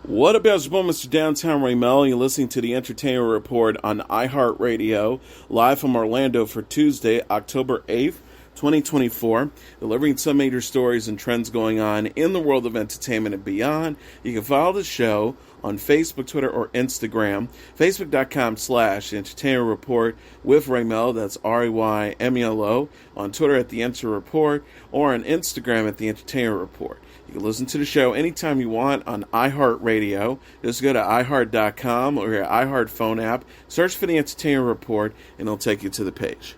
What up, y'all? It's your boy, Mr. Downtown Raymel. You're listening to the Entertainment Report on iHeartRadio, live from Orlando for Tuesday, October 8th, 2024, delivering some major stories and trends going on in the world of entertainment and beyond. You can follow the show on Facebook, Twitter, or Instagram. Facebook.com/Entertainment Report with Raymel, that's RAYMELO, on Twitter at The Enter Report, or on Instagram at The Entertainment Report. You can listen to the show anytime you want on iHeartRadio. Just go to iHeart.com or your iHeart phone app, search for The Entertainment Report, and it'll take you to the page.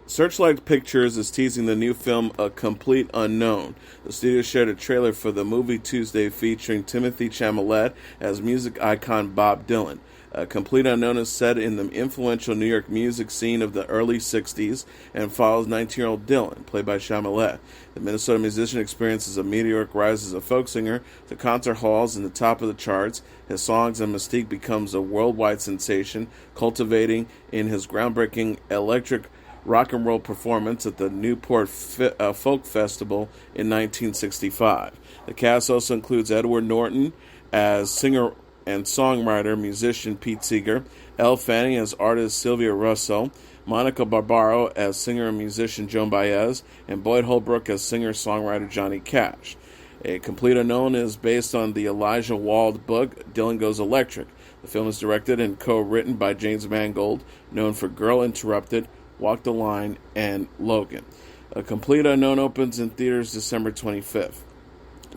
Searchlight Pictures is teasing the new film A Complete Unknown. The studio shared a trailer for the movie Tuesday featuring Timothée Chalamet as music icon Bob Dylan. A Complete Unknown is set in the influential New York music scene of the early 60s and follows 19-year-old Dylan, played by Chalamet. The Minnesota musician experiences a meteoric rise as a folk singer to concert halls and the top of the charts. His songs and mystique becomes a worldwide sensation, cultivating in his groundbreaking electric rock and roll performance at the Newport Folk Festival in 1965. The cast also includes Edward Norton as singer and songwriter, musician Pete Seeger, Elle Fanning as artist Sylvia Russell, Monica Barbaro as singer and musician Joan Baez, and Boyd Holbrook as singer-songwriter Johnny Cash. A Complete Unknown is based on the Elijah Wald book, Dylan Goes Electric. The film is directed and co-written by James Mangold, known for Girl Interrupted, Walk the Line, and Logan. A Complete Unknown opens in theaters December 25th.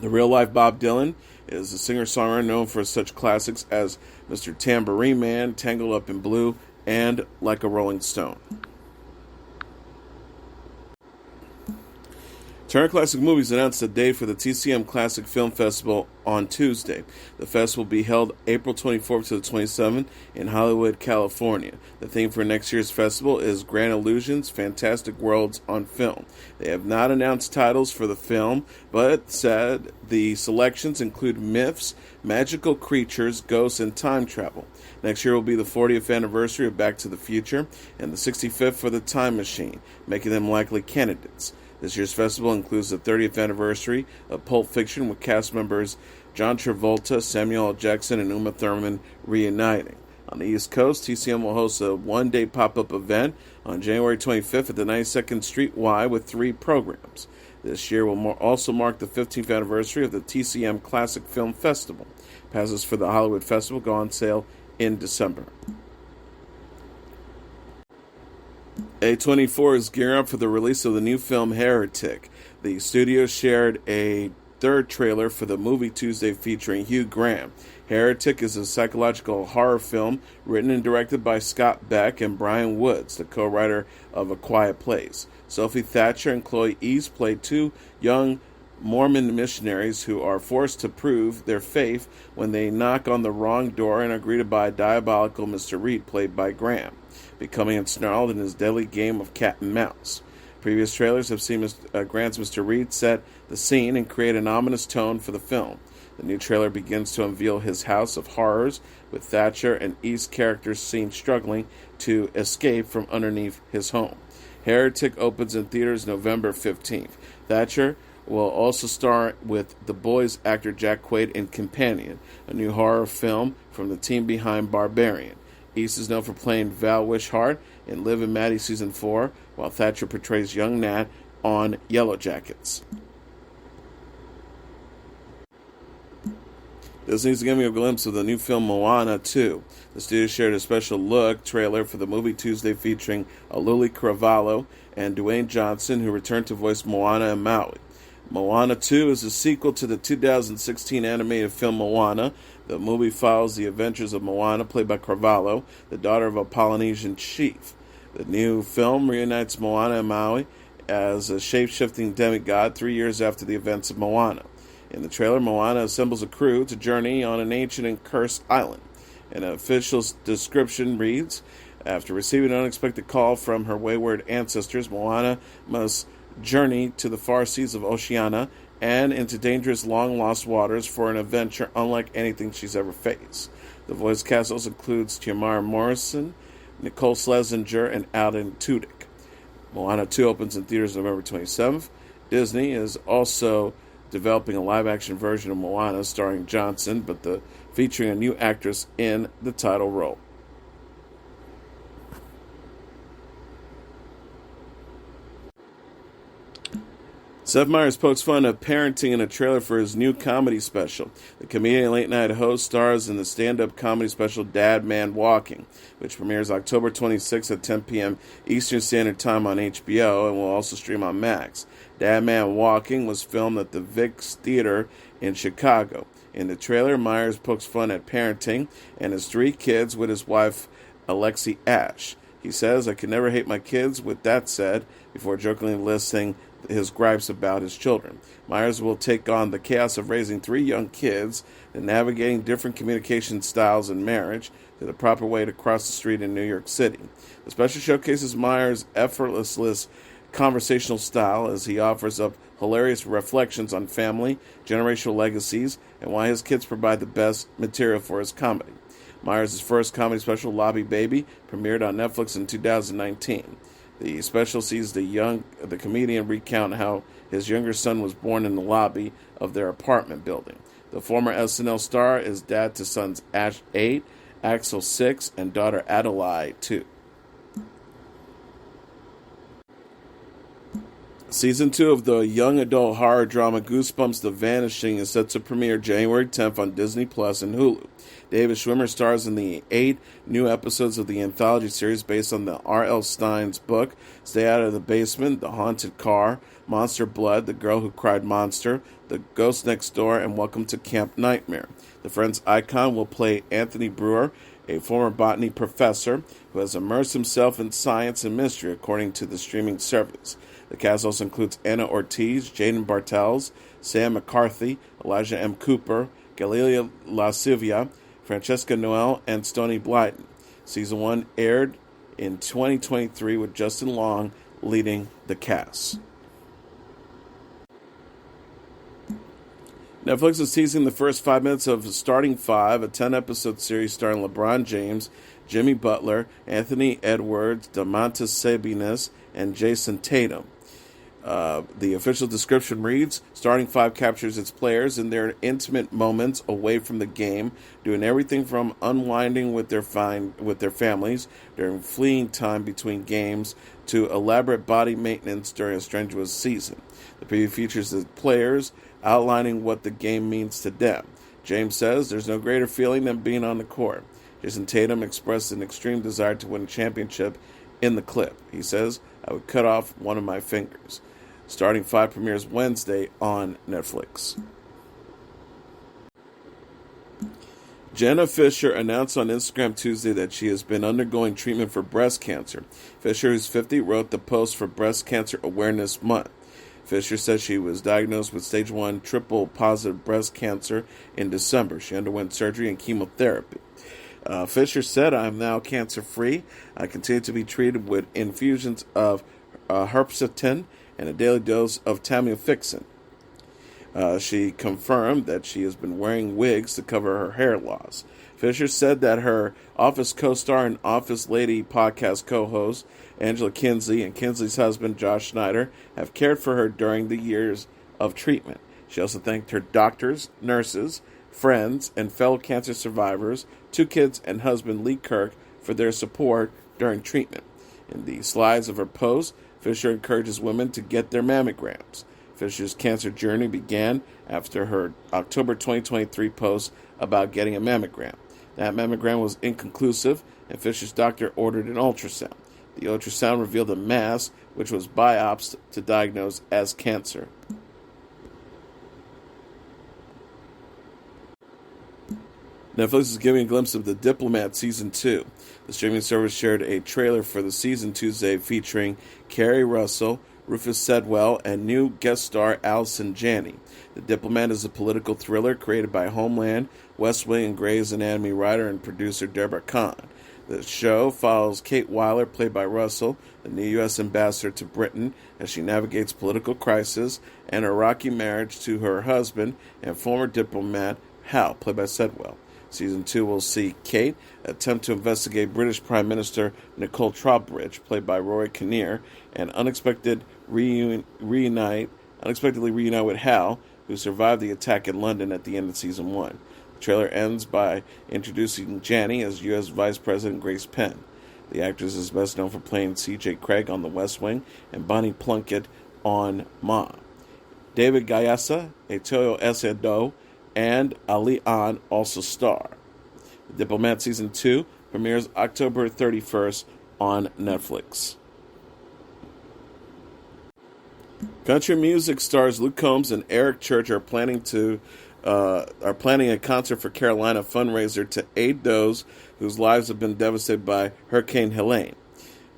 The real-life Bob Dylan is a singer-songwriter known for such classics as Mr. Tambourine Man, Tangled Up in Blue, and Like a Rolling Stone. Turner Classic Movies announced a date for the TCM Classic Film Festival on Tuesday. The festival will be held April 24th to the 27th in Hollywood, California. The theme for next year's festival is Grand Illusions, Fantastic Worlds on Film. They have not announced titles for the film, but said the selections include myths, magical creatures, ghosts, and time travel. Next year will be the 40th anniversary of Back to the Future and the 65th for The Time Machine, making them likely candidates. This year's festival includes the 30th anniversary of Pulp Fiction with cast members John Travolta, Samuel L. Jackson, and Uma Thurman reuniting. On the East Coast, TCM will host a one-day pop-up event on January 25th at the 92nd Street Y with 3 programs. This year will also mark the 15th anniversary of the TCM Classic Film Festival. Passes for the Hollywood Festival go on sale in December. A24 is gearing up for the release of the new film Heretic. The studio shared a third trailer for the movie Tuesday featuring Hugh Grant. Heretic is a psychological horror film written and directed by Scott Beck and Brian Woods, the co-writer of A Quiet Place. Sophie Thatcher and Chloe East play 2 young Mormon missionaries who are forced to prove their faith when they knock on the wrong door and are greeted by a diabolical Mr. Reed, played by Graham, becoming ensnarled in his deadly game of cat and mouse. Previous trailers have seen Grant's Mr. Reed set the scene and create an ominous tone for the film. The new trailer begins to unveil his house of horrors, with Thatcher and East characters seen struggling to escape from underneath his home. Heretic opens in theaters November 15th. Thatcher will also star with The Boys actor Jack Quaid in Companion, a new horror film from the team behind Barbarian. East is known for playing Val Wishart in Liv and Maddie Season 4, while Thatcher portrays young Nat on Yellow Jackets. Disney's giving a glimpse of the new film Moana 2. The studio shared a special look trailer for the movie Tuesday featuring Aluli Cravalho and Dwayne Johnson, who returned to voice Moana and Maui. Moana 2 is a sequel to the 2016 animated film Moana. The movie follows the adventures of Moana, played by Cravalho, the daughter of a Polynesian chief. The new film reunites Moana and Maui as a shape-shifting demigod 3 years after the events of Moana. In the trailer, Moana assembles a crew to journey on an ancient and cursed island. An official description reads, after receiving an unexpected call from her wayward ancestors, Moana must journey to the far seas of Oceania and into dangerous long-lost waters for an adventure unlike anything she's ever faced. The voice cast also includes Tamara Morrison, Nicole Scherzinger, and Alan Tudyk. Moana 2 opens in theaters November 27th. Disney is also developing a live-action version of Moana starring Johnson, but featuring a new actress in the title role. Seth Meyers pokes fun at parenting in a trailer for his new comedy special. The comedian late-night host stars in the stand-up comedy special Dad Man Walking, which premieres October 26th at 10 p.m. Eastern Standard Time on HBO and will also stream on Max. Dad Man Walking was filmed at the Vic's Theater in Chicago. In the trailer, Meyers pokes fun at parenting and his 3 kids with his wife, Alexi Ash. He says, "I can never hate my kids," with that said, before jokingly listing his gripes about his children. Meyers will take on the chaos of raising 3 young kids and navigating different communication styles in marriage to the proper way to cross the street in New York City. The special showcases Meyers' effortless conversational style as he offers up hilarious reflections on family, generational legacies, and why his kids provide the best material for his comedy. Meyers' first comedy special, Lobby Baby, premiered on Netflix in 2019. The special sees the comedian recount how his younger son was born in the lobby of their apartment building. The former SNL star is dad to sons Ash 8, Axel 6, and daughter Adelaide 2. Season 2 of the young adult horror drama Goosebumps The Vanishing is set to premiere January 10th on Disney Plus and Hulu. David Schwimmer stars in the 8 new episodes of the anthology series based on the R.L. Stine's book, Stay Out of the Basement, The Haunted Car, Monster Blood, The Girl Who Cried Monster, The Ghost Next Door, and Welcome to Camp Nightmare. The Friends icon will play Anthony Brewer, a former botany professor who has immersed himself in science and mystery, according to the streaming service. The cast also includes Anna Ortiz, Jaden Bartels, Sam McCarthy, Elijah M. Cooper, Galilea La Silvia, Francesca Noel, and Stoney Blyton. Season 1 aired in 2023 with Justin Long leading the cast. Netflix is teasing the first 5 minutes of Starting 5, a 10-episode series starring LeBron James, Jimmy Butler, Anthony Edwards, Domantas Sabonis, and Jason Tatum. The official description reads, Starting 5 captures its players in their intimate moments away from the game, doing everything from unwinding with their families during fleeing time between games to elaborate body maintenance during a strenuous season. The preview features the players outlining what the game means to them. James says, "There's no greater feeling than being on the court." Jason Tatum expressed an extreme desire to win a championship in the clip. He says, "I would cut off one of my fingers." Starting 5 premieres Wednesday on Netflix. Jenna Fisher announced on Instagram Tuesday that she has been undergoing treatment for breast cancer. Fisher, who's 50, wrote the post for Breast Cancer Awareness Month. Fisher says she was diagnosed with stage 1 triple-positive breast cancer in December. She underwent surgery and chemotherapy. Fisher said, "I am now cancer-free. I continue to be treated with infusions of herceptin and a daily dose of tamifixin." She confirmed that she has been wearing wigs to cover her hair loss. Fisher said that her Office co-star and Office Lady podcast co-host Angela Kinsey and Kinsey's husband Josh Schneider have cared for her during the years of treatment. She also thanked her doctors, nurses, friends, and fellow cancer survivors, 2 kids, and husband Lee Kirk for their support during treatment. In the slides of her post, Fisher encourages women to get their mammograms. Fisher's cancer journey began after her October 2023 post about getting a mammogram. That mammogram was inconclusive, and Fisher's doctor ordered an ultrasound. The ultrasound revealed a mass, which was biopsied to diagnose as cancer. Netflix is giving a glimpse of The Diplomat Season 2. The streaming service shared a trailer for the season Tuesday featuring Kerry Russell, Rufus Sedwell, and new guest star Allison Janney. The Diplomat is a political thriller created by Homeland, West Wing, and Grey's Anatomy writer and producer Deborah Kahn. The show follows Kate Weiler, played by Russell, the new U.S. ambassador to Britain, as she navigates political crisis and her rocky marriage to her husband and former diplomat Hal, played by Sedwell. Season 2 will see Kate attempt to investigate British Prime Minister Nicole Trowbridge, played by Rory Kinnear, and unexpectedly reunite with Hal, who survived the attack in London at the end of Season 1. The trailer ends by introducing Janny as U.S. Vice President Grace Penn. The actress is best known for playing C.J. Craig on The West Wing and Bonnie Plunkett on Ma. David Gayasa, Etoyo Esendo, and Ali An also star. Diplomat Season 2 premieres October 31st on Netflix. Country music stars Luke Combs and Eric Church are planning a concert for Carolina fundraiser to aid those whose lives have been devastated by Hurricane Helene.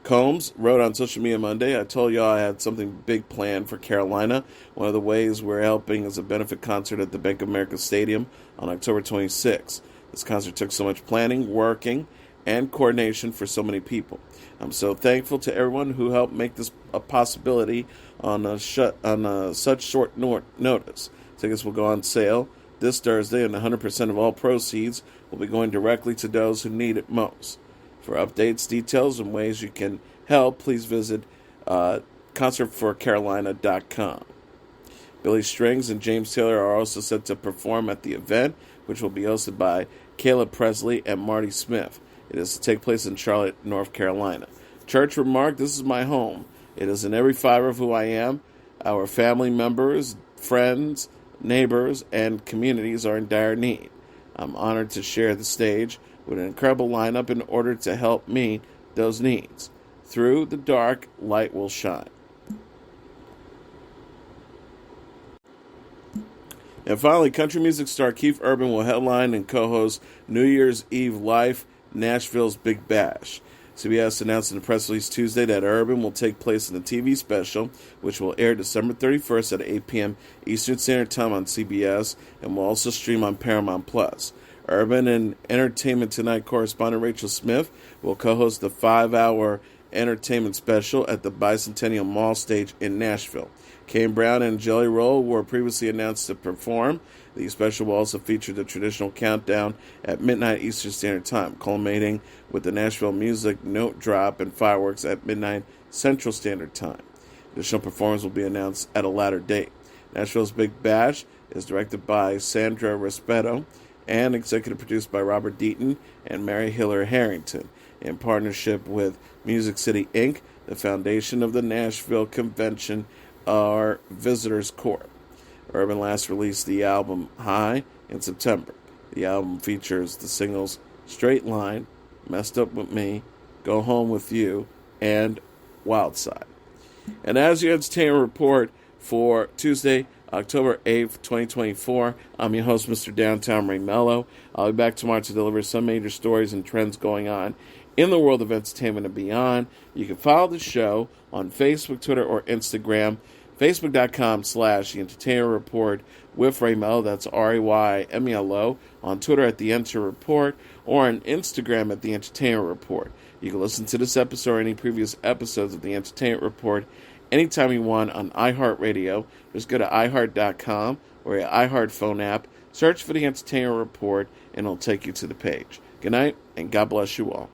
Combs wrote on social media Monday, "I told y'all I had something big planned for Carolina. One of the ways we're helping is a benefit concert at the Bank of America Stadium on October 26th. This concert took so much planning, working, and coordination for so many people. I'm so thankful to everyone who helped make this a possibility on such short notice. Tickets will go on sale this Thursday, and 100% of all proceeds will be going directly to those who need it most. For updates, details, and ways you can help, please visit concertforcarolina.com. Billy Strings and James Taylor are also set to perform at the event, which will be hosted by Caleb Presley and Marty Smith. It is to take place in Charlotte, North Carolina. Church remarked, "This is my home. It is in every fiber of who I am. Our family members, friends, neighbors, and communities are in dire need. I'm honored to share the stage with an incredible lineup in order to help meet those needs. Through the dark, light will shine." And finally, country music star Keith Urban will headline and co-host New Year's Eve Live, Nashville's Big Bash. CBS announced in a press release Tuesday that Urban will take place in the TV special, which will air December 31st at 8 p.m. Eastern Standard Time on CBS and will also stream on Paramount+. Urban and Entertainment Tonight correspondent Rachel Smith will co-host the 5-hour entertainment special at the Bicentennial Mall stage in Nashville. Kane Brown and Jelly Roll were previously announced to perform. The special will also feature the traditional countdown at midnight Eastern Standard Time, culminating with the Nashville Music Note Drop and fireworks at midnight Central Standard Time. Additional performers will be announced at a later date. Nashville's Big Bash is directed by Sandra Rispetto and executive produced by Robert Deaton and Mary Hiller Harrington, in partnership with Music City, Inc., the foundation of the Nashville Convention, our Visitors Court. Urban last released the album High in September. The album features the singles Straight Line, Messed Up With Me, Go Home With You, and Wild Side. And as your entertainment report for Tuesday, October 8th, 2024, I'm your host, Mr. Downtown Ray Melo. I'll be back tomorrow to deliver some major stories and trends going on in the world of entertainment and beyond. You can follow the show on Facebook, Twitter, or Instagram. Facebook.com/The Entertainment Report with Ray Melo. That's RAYMELO. On Twitter at The Enter Report, or on Instagram at The Entertainment Report. You can listen to this episode or any previous episodes of The Entertainment Report anytime you want on iHeartRadio. Just go to iHeart.com or your iHeart phone app. Search for The Entertainment Report, and it'll take you to the page. Good night, and God bless you all.